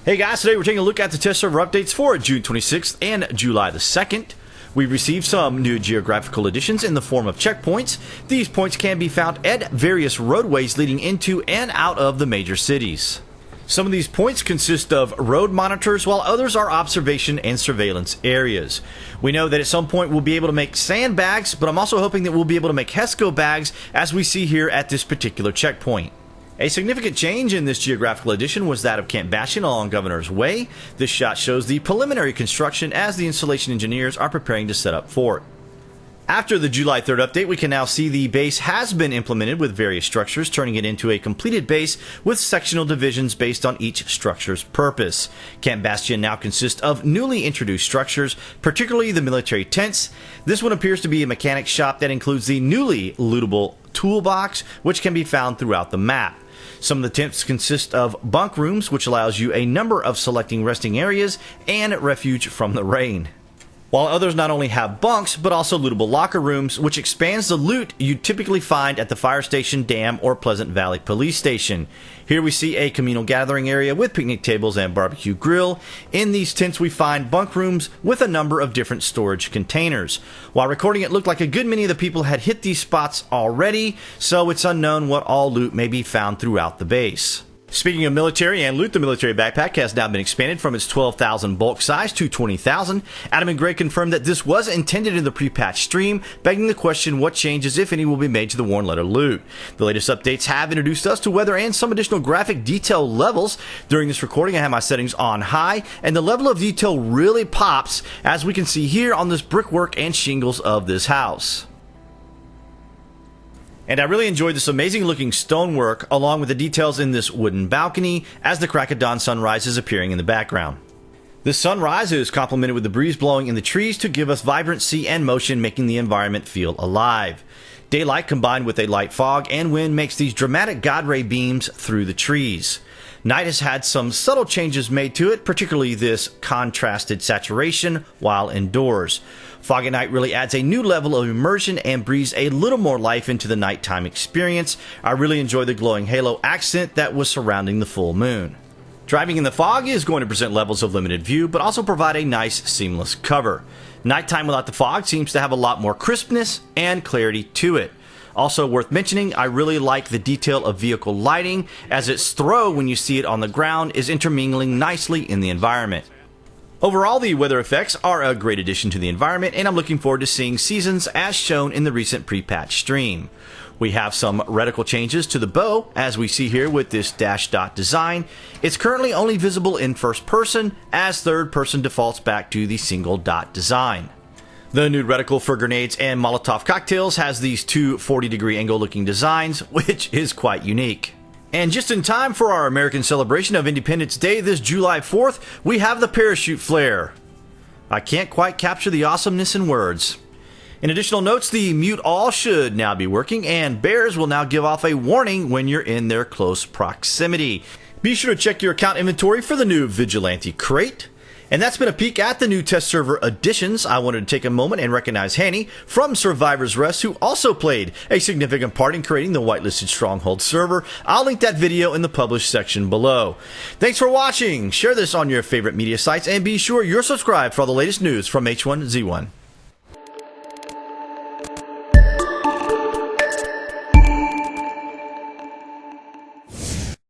Hey guys, today we're taking a look at the test server updates for June 26th and July the 2nd. We've received some new geographical additions in the form of checkpoints. These points can be found at various roadways leading into and out of the major cities. Some of these points consist of road monitors, while others are observation and surveillance areas. We know that at some point we'll be able to make sandbags, but I'm also hoping that we'll be able to make HESCO bags, as we see here at this particular checkpoint. A significant change in this geographical addition was that of Camp Bastion along Governor's Way. This shot shows the preliminary construction as the installation engineers are preparing to set up for it. After the July 3rd update, we can now see the base has been implemented with various structures, turning it into a completed base with sectional divisions based on each structure's purpose. Camp Bastion now consists of newly introduced structures, particularly the military tents. This one appears to be a mechanic shop that includes the newly lootable toolbox, which can be found throughout the map. Some of the tents consist of bunk rooms, which allows you a number of selecting resting areas and refuge from the rain. While others not only have bunks, but also lootable locker rooms, which expands the loot you typically find at the fire station, dam, or Pleasant Valley police station. Here we see a communal gathering area with picnic tables and barbecue grill. In these tents we find bunk rooms with a number of different storage containers. While recording, it looked like a good many of the people had hit these spots already, so it's unknown what all loot may be found throughout the base. Speaking of military and loot, the military backpack has now been expanded from its 12,000 bulk size to 20,000. Adam and Greg confirmed that this was intended in the pre-patch stream, begging the question what changes, if any, will be made to the Worn Letter loot. The latest updates have introduced us to weather and some additional graphic detail levels. During this recording, I have my settings on high, and the level of detail really pops, as we can see here on this brickwork and shingles of this house. And I really enjoyed this amazing looking stonework along with the details in this wooden balcony as the crack of dawn sunrise is appearing in the background. This sunrise is complemented with the breeze blowing in the trees to give us vibrancy and motion, making the environment feel alive. Daylight combined with a light fog and wind makes these dramatic God ray beams through the trees. Night has had some subtle changes made to it, particularly this contrasted saturation while indoors. Fog at night really adds a new level of immersion and breathes a little more life into the nighttime experience. I really enjoy the glowing halo accent that was surrounding the full moon. Driving in the fog is going to present levels of limited view, but also provide a nice seamless cover. Nighttime without the fog seems to have a lot more crispness and clarity to it. Also worth mentioning, I really like the detail of vehicle lighting, as its throw when you see it on the ground is intermingling nicely in the environment. Overall, the weather effects are a great addition to the environment, and I'm looking forward to seeing seasons as shown in the recent pre-patch stream. We have some reticle changes to the bow, as we see here with this dash dot design. It's currently only visible in first person, as third person defaults back to the single dot design. The new reticle for grenades and Molotov cocktails has these two 40-degree angle looking designs, which is quite unique. And just in time for our American celebration of Independence Day this July 4th, we have the parachute flare. I can't quite capture the awesomeness in words. In additional notes, the mute all should now be working, and bears will now give off a warning when you're in their close proximity. Be sure to check your account inventory for the new Vigilante crate. And that's been a peek at the new test server additions. I wanted to take a moment and recognize Hanny from Survivor's Rest, who also played a significant part in creating the whitelisted Stronghold server. I'll link that video in the published section below. Thanks for watching. Share this on your favorite media sites, and be sure you're subscribed for all the latest news from H1Z1.